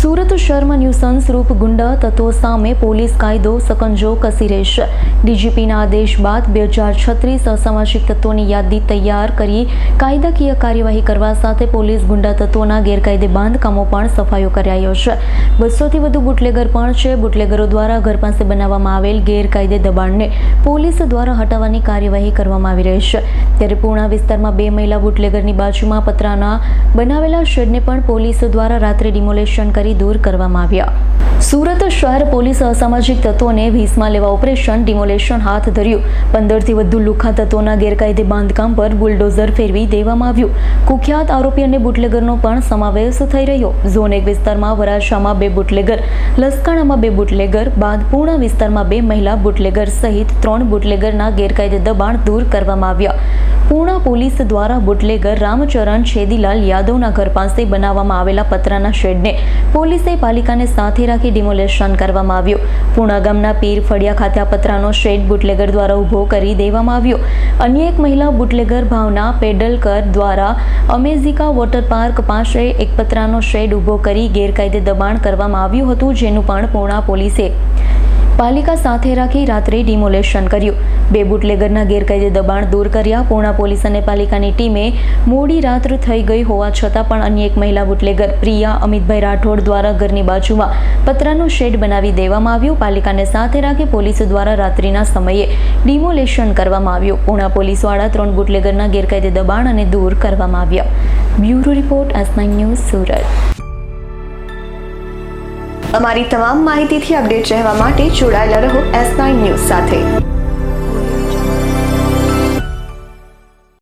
સુરત શહેરમાં ન્યુસન્સ રૂપ ગુંડા તત્વો સામે પોલીસ કાયદો સકંજો કસી રહેશે। ડીજીપીના આદેશ બાદ 2036 અસામાજિક તત્વોની યાદી તૈયાર કરી કાયદાકીય કાર્યવાહી કરવા સાથે પોલીસ ગુંડા તત્વોના ગેરકાયદે બાંધકામો પણ સફાયો કરાયો છે। 200થી વધુ બુટલેગર પણ છે। બુટલેગરો દ્વારા ઘર પાસે બનાવવામાં આવેલ ગેરકાયદે દબાણને પોલીસ દ્વારા હટાવવાની કાર્યવાહી કરવામાં આવી રહી છે। ત્યારે પૂર્ણા વિસ્તારમાં 2 મહિલા બુટલેગરની બાજુમાં પતરાના બનાવેલા શેડને પણ પોલીસ દ્વારા રાત્રે ડિમોલેશન કરી दूर કરવામાં આવ્યા। સુરત શહેર પોલીસ અસામાજિક તત્વોને ભીસમાં લેવા ઓપરેશન ડિમોલેશન હાથ ધર્યું। 15થી વધુ લુખ્ખા તત્વોના ગેરકાયદે બાંધકામ પર બુલડોઝર ફેરવી દેવામાં આવ્યું। કુખ્યાત આરોપી અને બુટલેગરનો પણ સમાવેશ થઈ રહ્યો। ઝોન 1 વિસ્તારમાં વરાછામાં 2 બુટલેગર, લસકાણામાં 2 બુટલેગર બાદ પૂર્ણા વિસ્તારમાં 2 મહિલા બુટલેગર સહિત 3 બુટલેગરના ગેરકાયદે દબાણ દૂર કરવામાં આવ્યા। પૂર્ણા પોલીસ દ્વારા બુટલેગર રામચરણ છેદીલાલ યાદવના ઘર પાસે બનાવવામાં આવેલા પતરાના શેડને પોલીસે પાલિકાને સાથે રાખી ડિમોલેશન કરવામાં આવ્યું। પૂર્ણા ગામના પીર ફળિયા ખાતે આ પતરાનો શેડ બુટલેગર દ્વારા ઊભો કરી દેવામાં આવ્યો। અન્ય એક મહિલા બુટલેગર ભાવના પેડલકર દ્વારા અમેઝિકા વોટર પાર્ક પાસે એક પતરાનો શેડ ઊભો કરી ગેરકાયદે દબાણ કરવામાં આવ્યું હતું, જેનું પણ પૂર્ણા પોલીસે પાલિકા સાથે રાખી રાત્રે ડિમોલેશન કર્યું। 2 બુટલેગરના ગેરકાયદે દબાણ દૂર કર્યા। પૂર્ણા પોલીસ અને પાલિકાની ટીમે મોડી રાત થઈ ગઈ હોવા છતાં પણ અન્ય એક મહિલા બુટલેગર પ્રિયા અમિતભાઈ રાઠોડ દ્વારા ઘરની બાજુમાં પતરાનો શેડ બનાવી દેવામાં આવ્યું। પાલિકાને સાથે રાખી પોલીસ દ્વારા રાત્રિના સમયે ડિમોલેશન કરવામાં આવ્યું। પૂર્ણા પોલીસવાળા 3 બુટલેગરના ગેરકાયદે દબાણ અને દૂર કરવામાં આવ્યા। Bureau report S9 news Surat. અમારી તમામ માહિતીથી અપડેટ રહેવા માટે જોડાયેલા રહો S9 ન્યૂઝ સાથે।